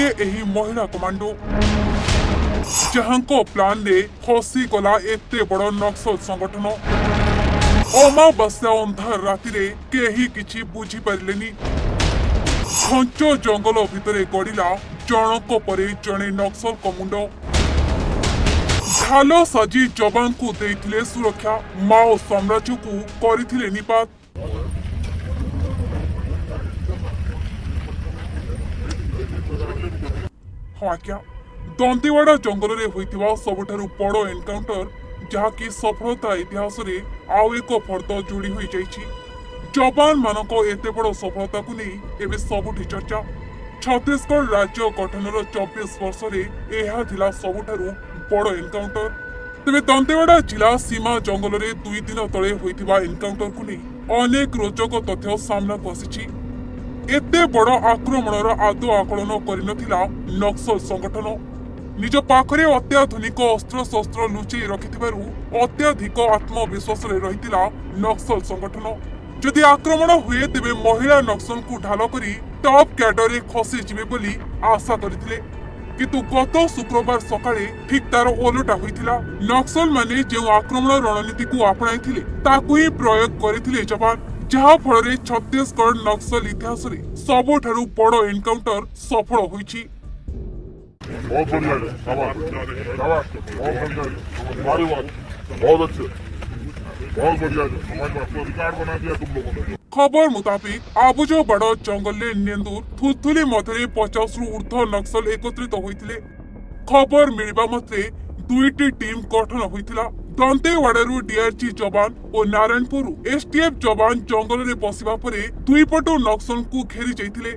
किए एही महिला कमांडो जहांको प्लान ने फसी गला एते बड़ नक्सल संगठन। अमावास्या अंधार रातिरे केही किछि बुझी पारिलेनी। घंच जंगल भितरे गड़िला जनक परे जणे नक्सल मुंड। ढाल साजी जवान को देइथिले सुरक्षा, माओ साम्राज्य को करिथिले निपात। हाँ क्या दंतेवाड़ा जंगल में होइतिबा सबुठारु बड़ एनकाउंटर जहाँकि सफलता इतिहास रे आउ एक फर्द जोड़ी होई जाइछि। जवान मानक एते बड़ सफलता को नहीं एबे सबुठी चर्चा। छत्तीसगढ़ राज्य गठनर 24 वर्ष रे एहा थिला सबुठारु बड़ एनकाउंटर। तेबे दंतेवाड़ा जिला सीमा जंगल में 2 दिन तले होइतिबा एनकाउंटर को नहीं अनेक रोचक तथ्य सामना को आसिछि। एते बड़ आक्रमणर आदौ आकलन करिनथिला नक्सल संगठन। निज पाखरे अत्याधुनिक अस्त्र शस्त्र लुचेई रखिथिबारु अत्याधिक आत्मविश्वास रहिथिला नक्सल संगठन। जदि आक्रमण हुए तेबे महिला नक्सल को ढाल करी टॉप कैडर खसी जिबे बोली आशा करथिले, किंतु गत शुक्रवार सकाळे ठीक तार ओलटा होइथिला। नक्सल माने जे आक्रमण रणनीति को आपणाइथिले ताकू ही प्रयोग करथिले जवान, जहा फल छत्तीसगढ़ नक्सल इतिहास रे सबुठारु बड़ एनकाउंटर सफल होइछि। बहुत बढ़िया है, शाबाश, शाबाश, बहुत अच्छे, बहुत बढ़िया है, हमारे पास तो रिकॉर्ड बना दिया तुम लोगों ने। खबर मुताबिक आबुजबड़ जंगल में नेंदूर थुथुली मध्य 50 रु ऊर्ध्व नक्सल एकत्रित होइथिले। खबर मिलवा मात्रे 2टी टीम गठन होइथिला। दंतेवाड़ारू डीआरजी जवान और नारायणपुर एसटीएफ जवान जंगल में पशिबा परे दुई पटु नक्सल को घेरी जाइथिले।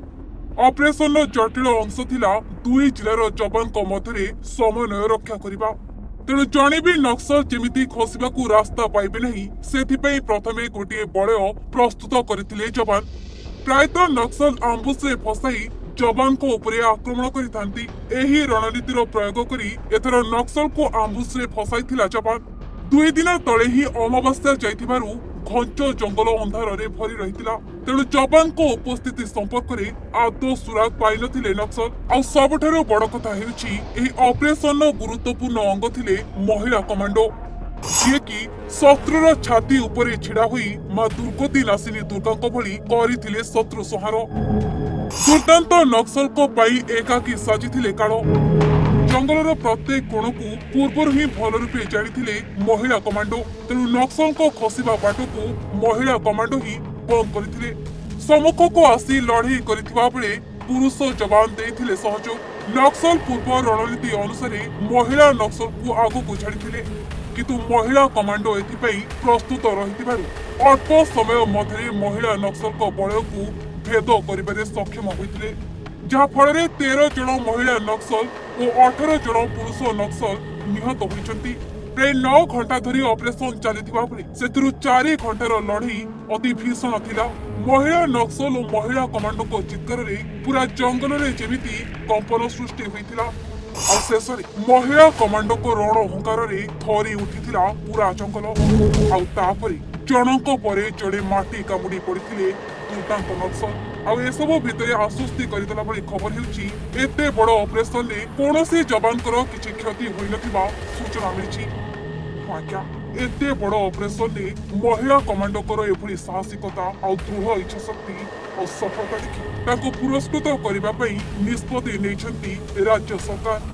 ऑपरेशन जटिल अंश थिला 2 जिलार जवान मध्य समन्वय रक्षा करिबा। तेणु जणे भी नक्सल जेमिति खसिबाकू रास्ता पाइबे नहीं सेथिपई प्रथमे गोटे बलय प्रस्तुत करथिले जवान। प्रायतः नक्सल आम्बुश रे फसाई जवान को उपरे आक्रमण करिथांती। एही रणनीतिर प्रयोग करी एथर नक्सल को आम्बुश रे फसाइथिला जवान। 2 दिन तले ही अमावास्या जाइथिबारु घंच जंगल अंधार रे भरी रहितिला। तेणु जवान को उपस्थिति संपर्क में आदौ सुराग पाई नथिले नक्सल। आ सबठारु बड़ कथा हेउछि एही ऑपरेशन गुरुत्वपूर्ण अंग थिले महिला कमांडो, जे कि शत्रुर छाती उपरे छिड़ा हुई मां दुर्गति नासिनी दुर्गांक भली करिथिले शत्रु संहार। दुर्दांत नक्सल को पाई एकाकी साजिथिले काळ। जंगलर प्रत्येक कोण को पूर्वर ही भल रूपे जानिथिले महिला कमांडो। तेणु नक्सल को खसिबा बाट को महिला कमांडो ही बंद करथिले। सम्मुख को आसी लड़ाई करिथिबा बेले पुरुष जवान देइथिले सहयोग। नक्सल पूर्व रणनीति अनुसार महिला नक्सल को आगो को छाड़िथिले, किंतु महिला कमांडो एथिपई प्रस्तुत रहिथिबारु अल्प समय मध्य महिला नक्सल को बलय को भेद करिबारे सक्षम होइथिले, जहा फल 13 जन महिला नक्सल और 18 जन पुरुष नक्सल निहत होइछंती। प्राय 9 घंटा धरी ऑपरेशन चलिथिबा बेले सेतिरु 4 घंटार लड़ाई अति भीषण थिला। महिला नक्सल और महिला कमांडो को चित्कार रे पूरा जंगल रे जेमिति कंपन सृष्टि होइथिला। आ शेषरे महिला कमांडो को रण हुंकार रे थरी उठिथिला पूरा जंगल। आ तापरे जनक परे जड़े माटी कामुडी पड़िथिले दुर्दांत नक्सल। आ एसबु भितर आश्वस्ति करदेला भली खबर हेउछि एते बड़ ऑपरेशन रे कोनोसी जवानकर किछि क्षति होई नथिबा सूचना मिलिछि। क्या एते बड़ ऑपरेशन रे महिला कमांडोकर एभली साहसिकता और दृढ़ इच्छा शक्ति और सफलता देखि ताको पुरस्कृत करिबा पई निष्पत्ति नेइछंती राज्य सरकार।